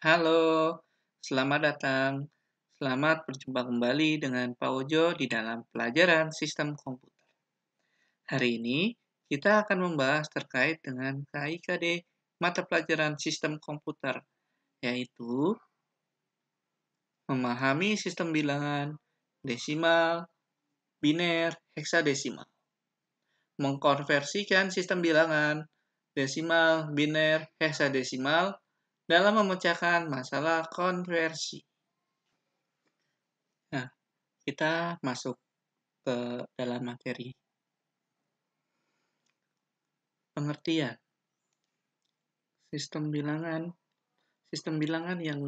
Halo, selamat datang. Selamat berjumpa kembali dengan Pak Ojo di dalam pelajaran sistem komputer. Hari ini kita akan membahas terkait dengan KIKD mata pelajaran sistem komputer, yaitu memahami sistem bilangan, desimal, biner, heksadesimal. Mengkonversikan sistem bilangan, desimal, biner, heksadesimal dalam memecahkan masalah konversi. Nah, kita masuk ke dalam materi. Pengertian. Sistem bilangan yang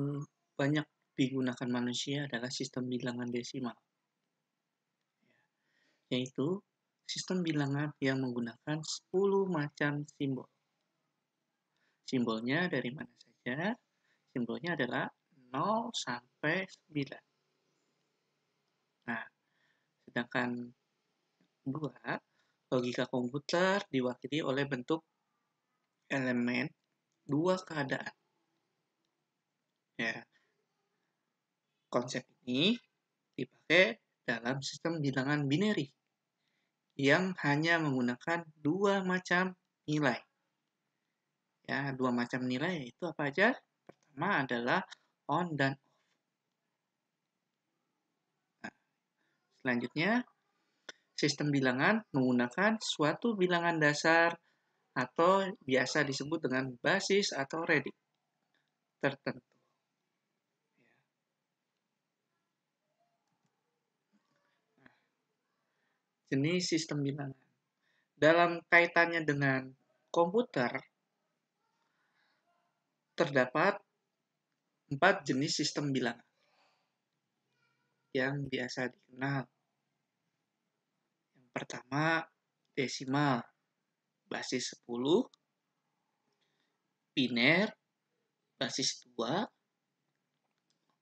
banyak digunakan manusia adalah sistem bilangan desimal, yaitu sistem bilangan yang menggunakan 10 macam simbol. Simbolnya dari mana saja? Simbolnya adalah 0 sampai 9. Nah, sedangkan kedua, logika komputer diwakili oleh bentuk elemen dua keadaan. Ya, konsep ini dipakai dalam sistem bilangan binary yang hanya menggunakan dua macam nilai. Ya, dua macam nilai itu apa aja? Pertama adalah on dan off. Nah, selanjutnya, sistem bilangan menggunakan suatu bilangan dasar atau biasa disebut dengan basis atau redik tertentu. Jenis sistem bilangan. Dalam kaitannya dengan komputer, terdapat 4 jenis sistem bilangan yang biasa dikenal. Yang pertama, desimal, basis 10, biner, basis 2,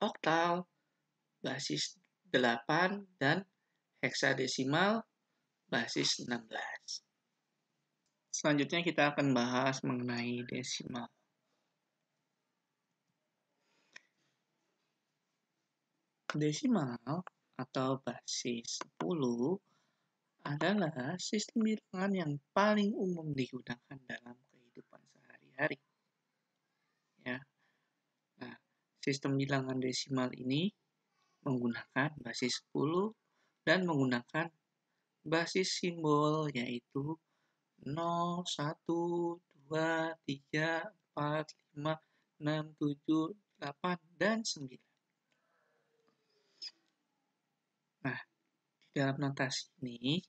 oktal, basis 8, dan heksadesimal, basis 16. Selanjutnya kita akan bahas mengenai desimal. Desimal atau basis 10 adalah sistem bilangan yang paling umum digunakan dalam kehidupan sehari-hari. Ya. Nah, sistem bilangan desimal ini menggunakan basis 10 dan menggunakan basis simbol yaitu 0, 1, 2, 3, 4, 5, 6, 7, 8, dan 9. Nah, di dalam notasi ini,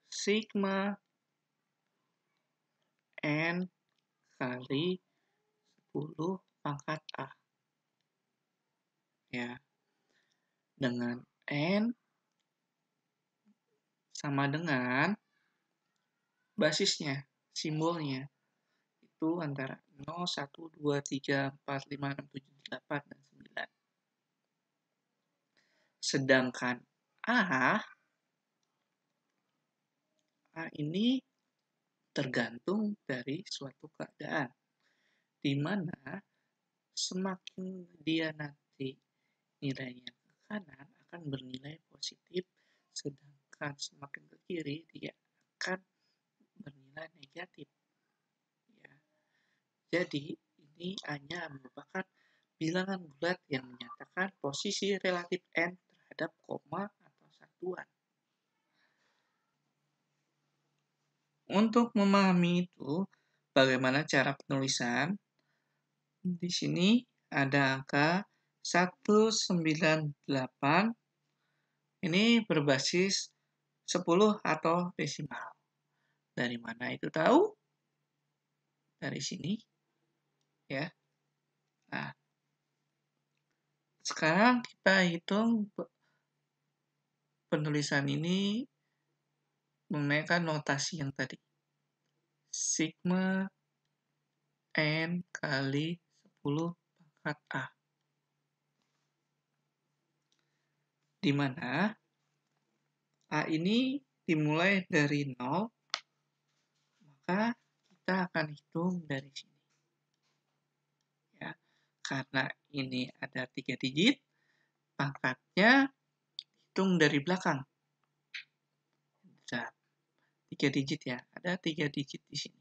sigma N kali 10 pangkat A. Ya, dengan N sama dengan basisnya, simbolnya. Itu antara 0, 1, 2, 3, 4, 5, 6, 7, 8, dan 9. Sedangkan A ini tergantung dari suatu keadaan, di mana semakin dia nanti nilainya ke kanan akan bernilai positif, sedangkan semakin ke kiri dia akan bernilai negatif. Ya. Jadi ini hanya merupakan bilangan bulat yang menyatakan posisi relatif n terhadap koma atau satuan. Untuk memahami itu, bagaimana cara penulisan? Di sini ada angka 198. Ini berbasis 10 atau desimal. Dari mana itu tahu? Dari sini. Ya. Nah, sekarang kita hitung penulisan ini menggunakan notasi yang tadi. Sigma N kali 10 pangkat A. Di mana A ini dimulai dari 0, maka kita akan hitung dari sini. karena ini ada 3 digit, pangkatnya hitung dari belakang. 3 digit ya, ada 3 digit di sini.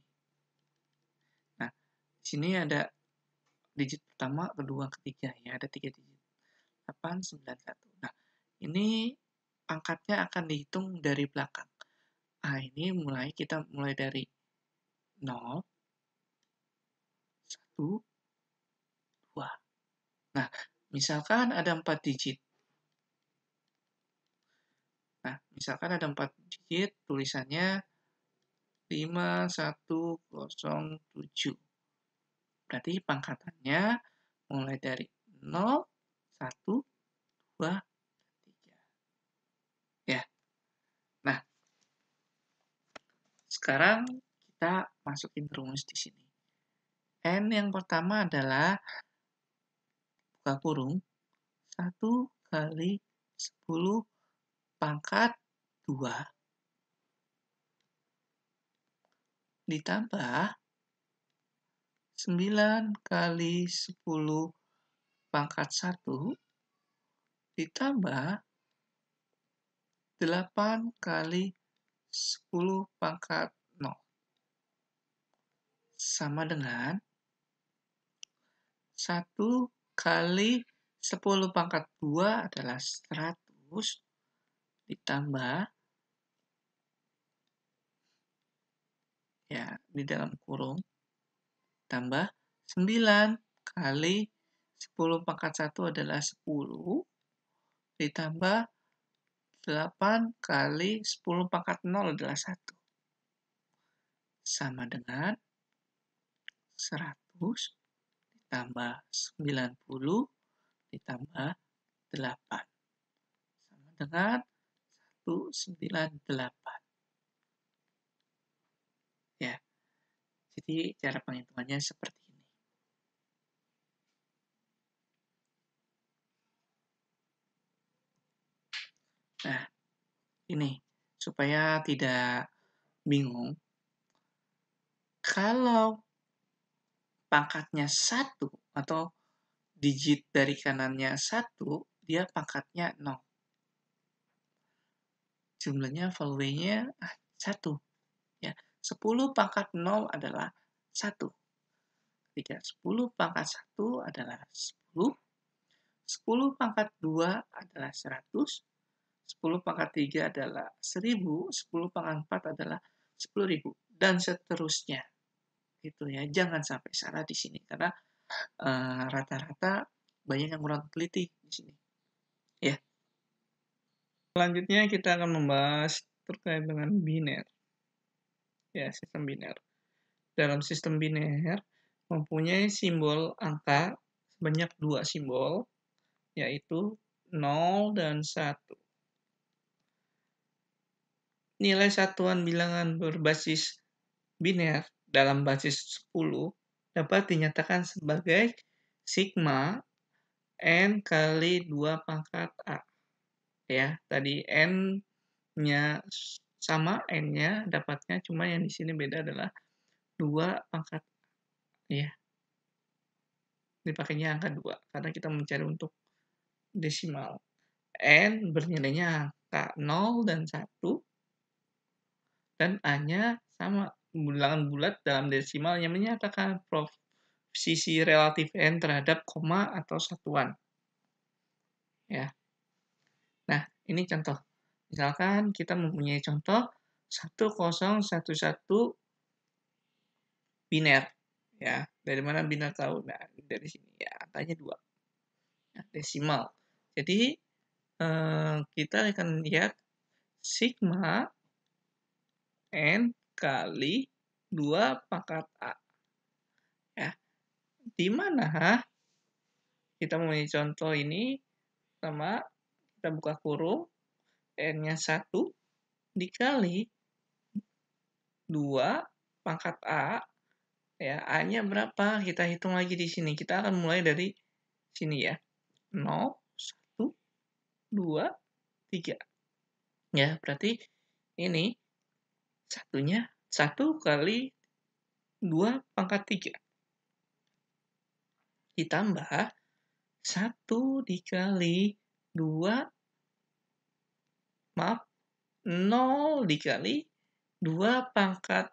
Nah, di sini ada digit pertama, kedua, ketiga ya, ada 3 digit. 8, 9, 1. Nah, ini pangkatnya akan dihitung dari belakang. Nah, ini kita mulai dari 0, 1, 2. Nah, misalkan ada 4 digit. Nah, misalkan ada 4 digit, tulisannya 5107. Berarti pangkatannya mulai dari 0, 1, 2, 3. Ya. Nah, sekarang kita masukin rumus di sini. N yang pertama adalah buka kurung 1 kali 10 pangkat 2 ditambah 9 kali 10 pangkat 1 ditambah 8 kali 10 pangkat 0 sama dengan 1 kali 10 pangkat 2 adalah 100 ditambah ya di dalam kurung tambah 9 kali 10 pangkat 1 adalah 10 ditambah 8 kali 10 pangkat 0 adalah 1 sama dengan 100 ditambah 90 ditambah 8 sama dengan 198. Ya, jadi cara penghitungannya seperti ini. Nah, ini supaya tidak bingung. Kalau pangkatnya 1 atau digit dari kanannya 1, dia pangkatnya 0. Jumlahnya value-nya 1. Ya, 10 pangkat 0 adalah 1. Ketika 10 pangkat 1 adalah 10. 10 pangkat 2 adalah 100. 10 pangkat 3 adalah 1000. 10 pangkat 4 adalah 10.000. Dan seterusnya. Gitu ya. Jangan sampai salah di sini. Karena rata-rata banyak yang kurang teliti di sini. Ya. Selanjutnya kita akan membahas terkait dengan biner. Ya, sistem biner. Dalam sistem biner mempunyai simbol angka sebanyak 2 simbol, yaitu 0 dan 1. Nilai satuan bilangan berbasis biner dalam basis 10 dapat dinyatakan sebagai sigma n kali 2 pangkat A. Ya, tadi n-nya sama, n-nya dapatnya, cuma yang di sini beda adalah 2 pangkat A. Ya. Dipakainya angka 2, karena kita mencari untuk desimal. N bernilainya angka 0 dan 1, dan A-nya sama. Bilangan bulat dalam desimal yang menyatakan posisi relatif N terhadap koma atau satuan. Ya. Nah, ini contoh. Misalkan kita mempunyai contoh 1011 biner. Ya, dari mana biner tahu? Nah, dari sini ya, angkanya 2. Nah, desimal. Jadi, kita akan lihat sigma N kali 2 pangkat A. Ya, di mana kita mempunyai contoh ini, sama kita buka kurung, N-nya 1 dikali 2 pangkat A, ya, A-nya berapa? Kita hitung lagi di sini. Kita akan mulai dari sini ya. 0, 1, 2, 3. Ya, berarti ini satunya 1 kali 2 pangkat 3. ditambah 1 dikali 2, maaf, 0 dikali 2 pangkat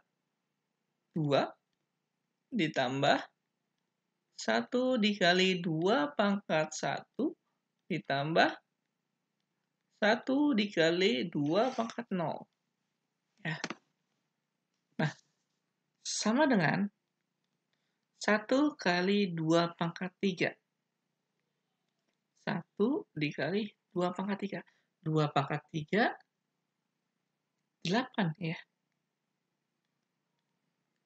2 ditambah 1 dikali 2 pangkat 1 ditambah 1 dikali 2 pangkat 0. Ya. Nah, sama dengan 1 kali 2 pangkat 3. 1 dikali 2 pangkat 3. 2 pangkat 3, 8 ya.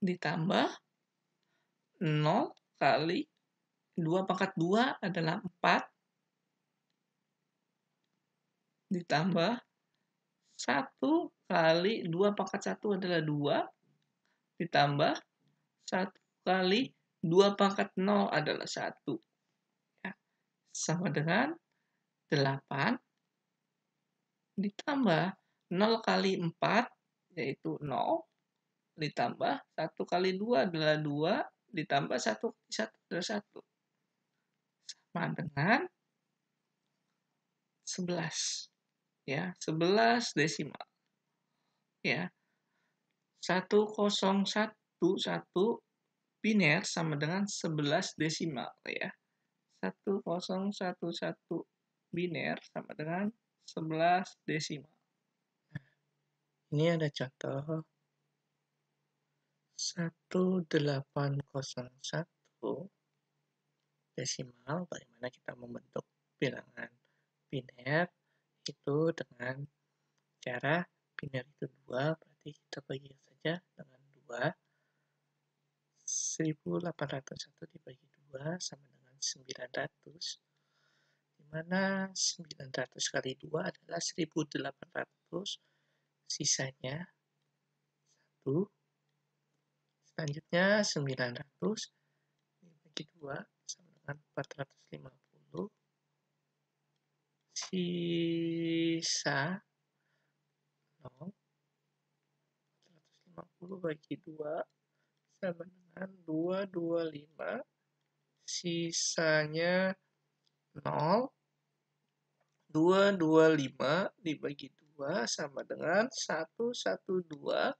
Ditambah 0 kali 2 pangkat 2 adalah 4. Ditambah 1 kali 2 pangkat 1 adalah 2. Ditambah 1 kali 2 pangkat 0 adalah 1. Ya. Sama dengan 8 ditambah 0 kali 4, yaitu 0. Ditambah 1 kali 2 adalah 2. Ditambah 1 kali 1 adalah 1. Sama dengan 11. Ya, 11 desimal. Ya. 1011 biner sama dengan 11 desimal ya. 1011 biner sama dengan 11 desimal. Ini ada contoh 1801 desimal. Bagaimana kita membentuk bilangan biner itu dengan cara biner itu 2, berarti kita bagi saja dengan 2. 1801 dibagi 2 sama dengan 900, di mana 900 kali 2 adalah 1800, sisanya 1. Selanjutnya 900 dibagi 2 sama dengan 450, sisa 0. 450 bagi 2 sama dengan 225, sisanya 0. 225 dibagi 2 sama dengan 112,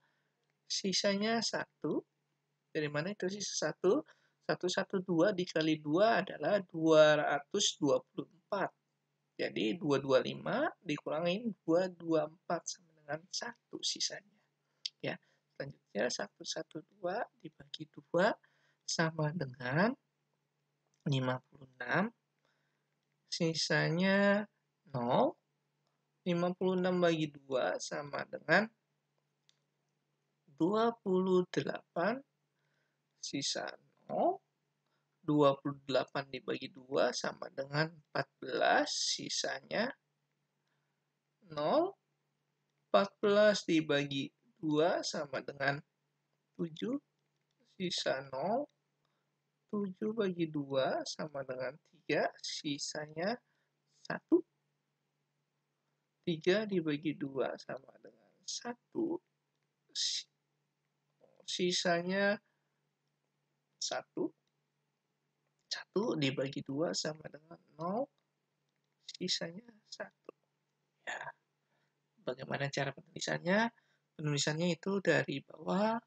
sisanya 1. Dari mana itu sisa 1? 112 dikali 2 adalah 224. Jadi 225 dikurangin 224 sama dengan 1 sisanya. Ya. Selanjutnya 112 dibagi 2 sama dengan 56. Sisanya 0. 56 bagi 2 sama dengan 28. Sisa 0. 28 dibagi 2 sama dengan 14. Sisanya 0. 14 dibagi 2 sama dengan 7. Sisa 0. 7 bagi 2 sama dengan 3. Sisanya 1. 3 dibagi 2 sama dengan 1. Sisanya 1. 1 dibagi 2 sama dengan 0. Sisanya 1. Ya. Bagaimana cara penulisannya? Penulisannya itu dari bawah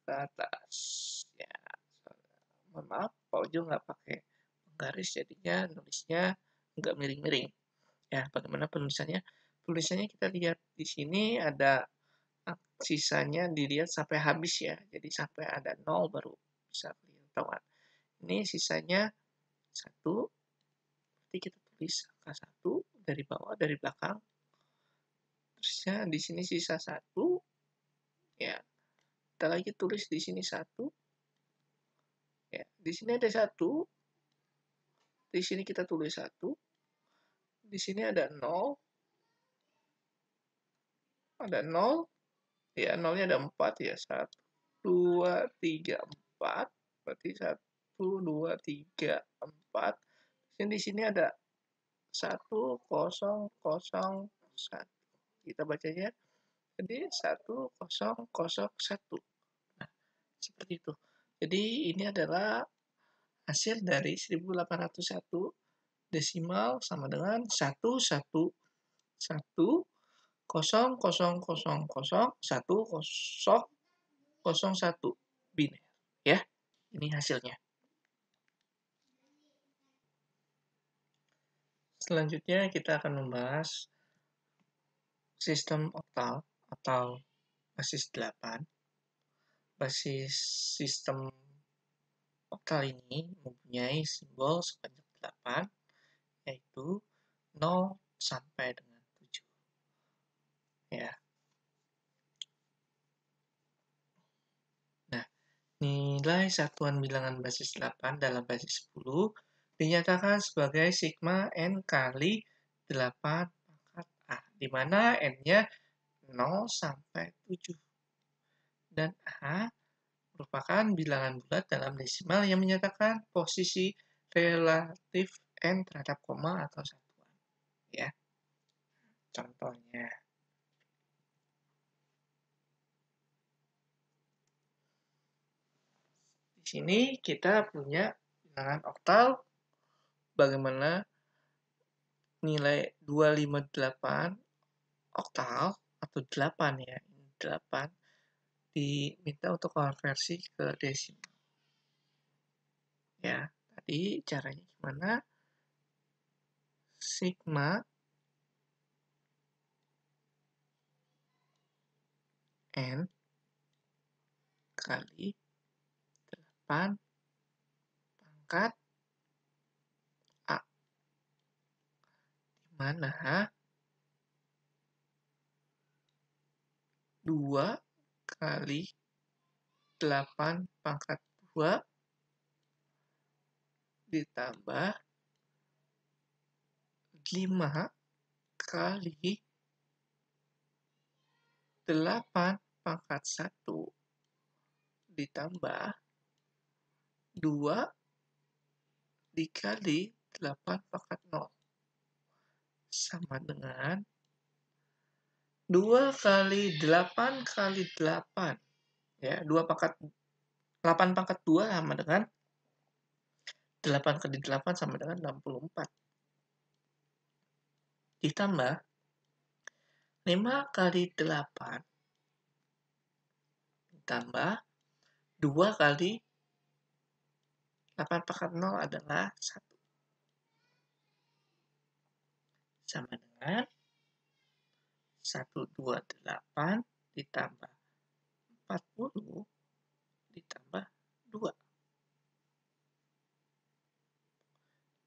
ke atas. Ya. Mohon maaf, Pak Ujo nggak pakai penggaris, jadinya nulisnya nggak miring-miring. Ya, bagaimana penulisannya? Tulisannya kita lihat di sini ada sisanya dilihat sampai habis ya. Jadi sampai ada 0 baru bisa ketahuan. Ini sisanya 1. Berarti kita tulis angka 1 dari bawah, dari belakang. Terusnya di sini sisa 1. Ya. Kita lagi tulis di sini 1. Ya, di sini ada 1. Di sini kita tulis 1. Di sini ada 0. Ada 0. Ya, 0-nya ada 4 ya. 1, 2, 3, 4. Berarti 1, 2, 3, 4. Di sini ada 1, 0, 0, 1. Kita bacanya. Jadi 1, 0, 0, 1. Nah, seperti itu. Jadi ini adalah hasil dari 1801 desimal sama dengan 111,000,000,1 biner. Ya, ini hasilnya. Selanjutnya kita akan membahas sistem oktal atau basis 8. Basis sistem oktal ini mempunyai simbol sebanyak 8, yaitu 0 sampai dengan 7. Ya. Nah, nilai satuan bilangan basis 8 dalam basis 10 dinyatakan sebagai sigma n kali 8 pangkat A, di mana n-nya 0 sampai 7. Dan A merupakan bilangan bulat dalam desimal yang menyatakan posisi relatif n terhadap koma atau satuan. Ya. Contohnya. Di sini kita punya bilangan oktal bagaimana nilai 258 oktal atau 8 ya, 8 diminta untuk konversi ke desimal. Ya, tadi caranya gimana? Sigma n kali 8 pangkat A, di mana 2 kali 8 pangkat 2 ditambah 5 kali 8 pangkat 1 ditambah 2 dikali 8 pangkat 0 sama dengan 2 kali 8 kali 8. Ya, 2 pangkat 8 pangkat 2 sama dengan 8 kali 8 sama dengan 64. Ditambah 5 kali 8 ditambah 2 kali 8 pangkat 0 adalah 1. Sama dengan 128 ditambah 40 ditambah 2.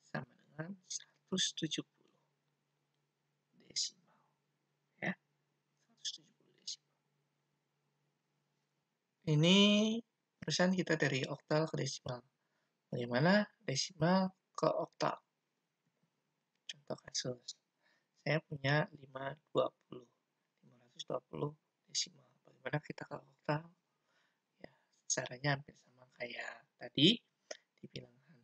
Sama dengan 170 desimal. Ya, 170 desimal. Ini perusahaan kita dari oktal ke desimal. Bagaimana desimal ke oktal? Contoh kasus. Saya punya 520 desimal. Bagaimana kita ke oktal? Ya, caranya hampir sama kayak tadi di bilangan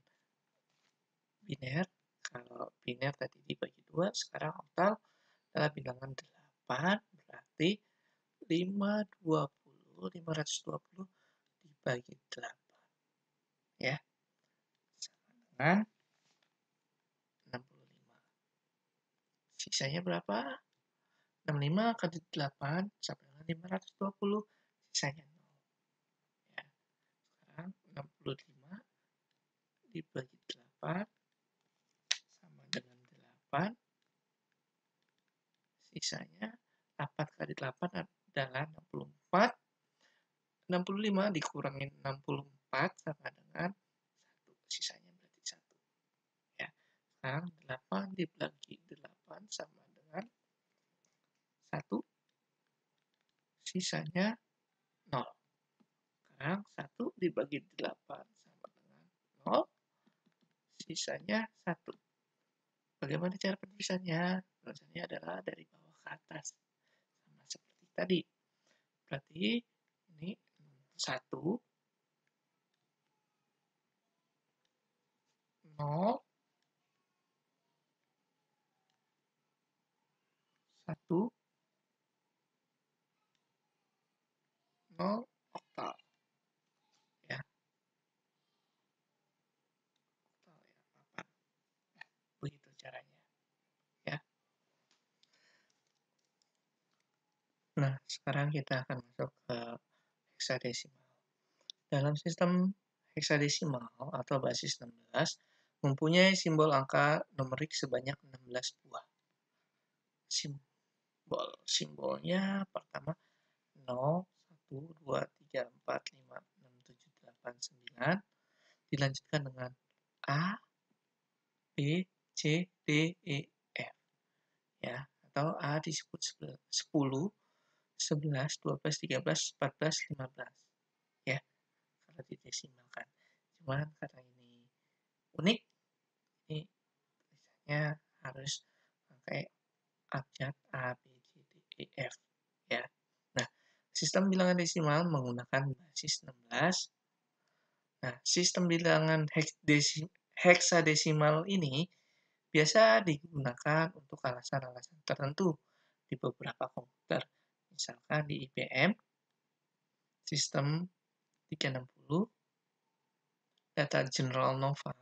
biner. Kalau biner tadi dibagi 2, sekarang oktal adalah bilangan 8, berarti 520 dibagi 8. Ya, sama dengan 65. Sisanya berapa? 65 kali 8 sama dengan 520, sisanya 0. Ya, sekarang 65 dibagi 8 sama dengan 8, sisanya 8 kali 8 adalah 64, 65 dikurangin 64 sama dengan 1, sisanya berarti 1. Ya, sekarang 8 dibagi 8 sama dengan 1, sisanya 0. Sekarang 1 dibagi 8 sama dengan 0, sisanya 1. Bagaimana cara penulisannya? Penulisannya adalah dari bawah ke atas. Sama seperti tadi. Berarti ini 1, 0, 1, 0, oktal. Ya. Nah, sekarang kita akan masuk ke heksadesimal. Dalam sistem heksadesimal atau basis 16, mempunyai simbol angka numerik sebanyak 16 buah. Simbolnya pertama 0, 1, 2, 3, 4, 5, 6, 7, 8, 9. Dilanjutkan dengan A, B, C, D, E, F. Ya, atau A disebut 10, 11, 12, 13, 14, 15. Ya, kalau didesimalkan. Cuman karena ini unik, ini tulisannya harus pakai abjad A, B, C, D, E, F. Ya. Nah, sistem bilangan desimal menggunakan basis 16. Nah, sistem bilangan heksadesimal ini biasa digunakan untuk alasan-alasan tertentu di beberapa komputer. Misalkan di IBM, sistem 360, data General Nova,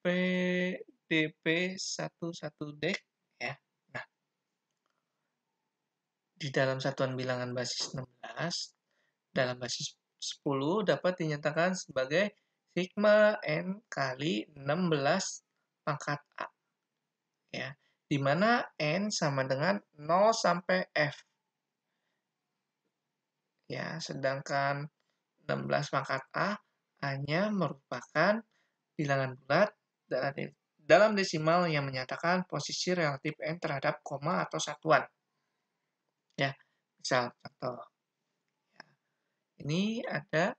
PDP-11DEC, ya. Nah, di dalam satuan bilangan basis 16, dalam basis 10 dapat dinyatakan sebagai sigma N kali 16 pangkat A. Ya, di mana N sama dengan 0 sampai F. Ya, sedangkan 16 pangkat A hanya merupakan bilangan bulat dalam desimal yang menyatakan posisi relatif N terhadap koma atau satuan. Ya, misal contoh. Ya, ini ada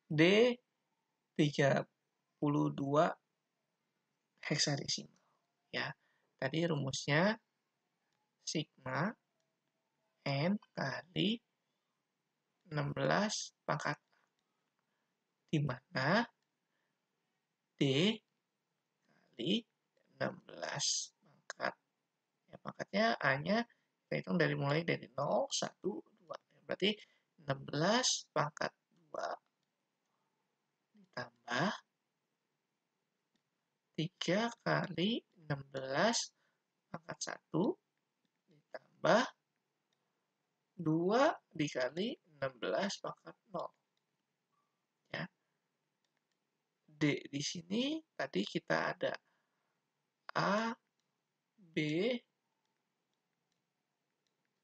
D32 heksadesimal. Ya, tadi rumusnya sigma N kali 16 pangkat A, di mana D kali 16 pangkat. Ya, pangkatnya A-nya kita hitung mulai dari 0, 1, 2. Berarti 16 pangkat 2 ditambah 3 kali 16 pangkat 1 ditambah 2 dikali 16 pangkat 0. Ya. D di sini tadi kita ada A, B,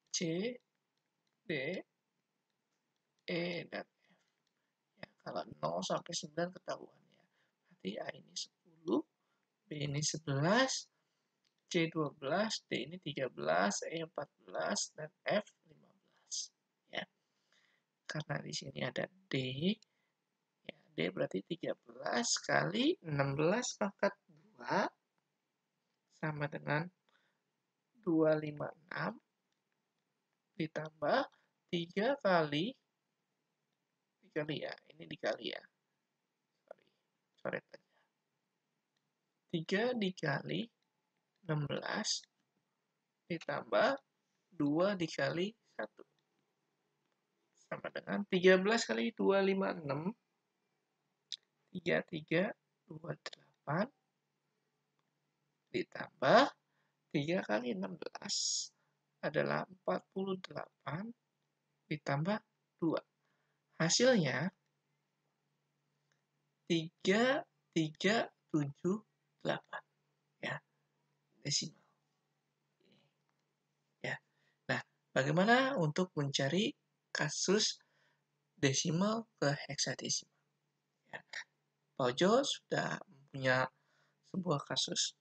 C, D, E, dan F. Ya, kalau 0 sampai 9 ketahuan ya. Berarti A ini 10, B ini 11, C 12, D ini 13, E 14, dan F 15. Ya. Karena di sini ada D, ya, D berarti 13 kali 16 pangkat 2 sama dengan 256 ditambah 3 kali ya, ini dikali ya. Sorry aja. 3 dikali 16 ditambah 2 dikali 1 sama dengan 13 kali 256, 3328 ditambah 3 kali 16 adalah 48 ditambah 2. Hasilnya 3378. Ya, desimal. Ya. Nah, bagaimana untuk mencari kasus desimal ke heksadesimal? Ya. Pak Ojo sudah punya sebuah kasus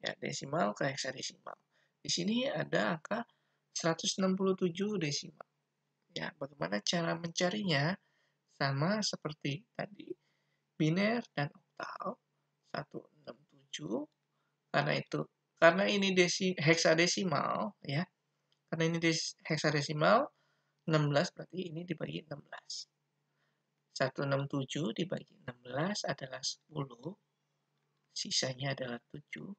ya, desimal ke heksadesimal. Di sini ada angka 167 desimal. Ya, bagaimana cara mencarinya? Sama seperti tadi, biner dan oktal 167. Karena ini heksadesimal ya. Karena ini heksadesimal 16 berarti ini dibagi 16. 167 dibagi 16 adalah 10. Sisanya adalah 7.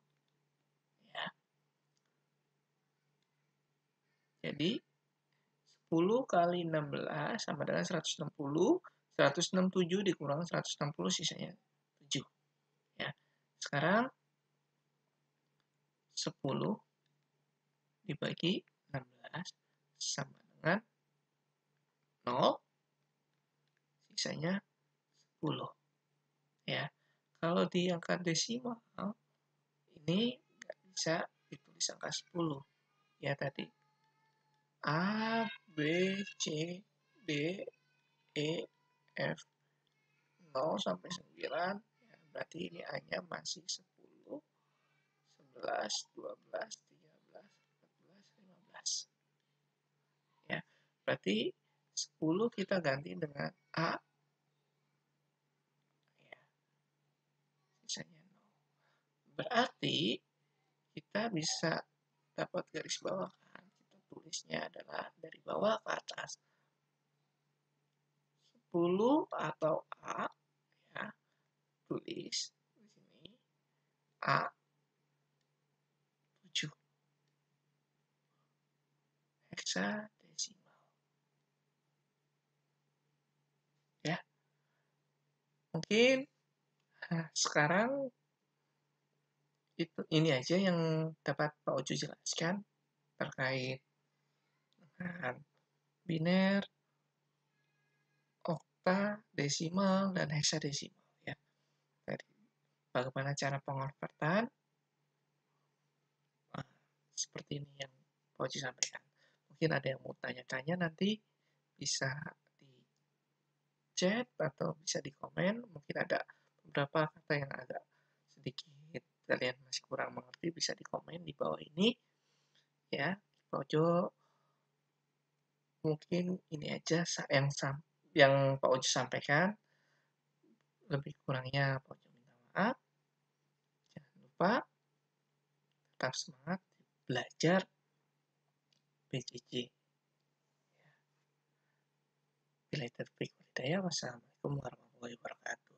Ya. Jadi 10 kali 16 sama dengan 160. 167 dikurang 160 sisanya 7. Ya. Sekarang 10 dibagi 16 sama dengan 0, sisanya 10. Ya, kalau di angka desimal, ini nggak bisa ditulis angka 10. Ya, tadi A, B, C, D, E, F, 0 sampai 9. Ya, berarti ini A-nya masih 10, 11, 12, 13, 14, 15. Ya, berarti 10 kita ganti dengan A, ya, sisanya 0. Berarti kita bisa dapat garis bawah kan? Kita tulisnya adalah dari bawah ke atas. 10 atau A, ya, tulis di sini A 7 heksadesimal. Ya, mungkin sekarang ini aja yang dapat Pak Ojo jelaskan terkait dengan biner, okta, desimal, dan heksadesimal. Ya, dari bagaimana cara pengonvertan, seperti ini yang Pak Ojo sampaikan. Mungkin ada yang mau tanya-tanya, nanti bisa di chat atau bisa di komen. Mungkin ada beberapa kata yang agak sedikit kalian masih kurang mengerti, bisa di komen di bawah ini. Ya, Pak Ojo mungkin ini aja yang Pak Ojo sampaikan. Lebih kurangnya Pak Ojo minta maaf. Jangan lupa tetap semangat belajar PJJ. Bila terpikir, wassalamualaikum warahmatullahi wabarakatuh.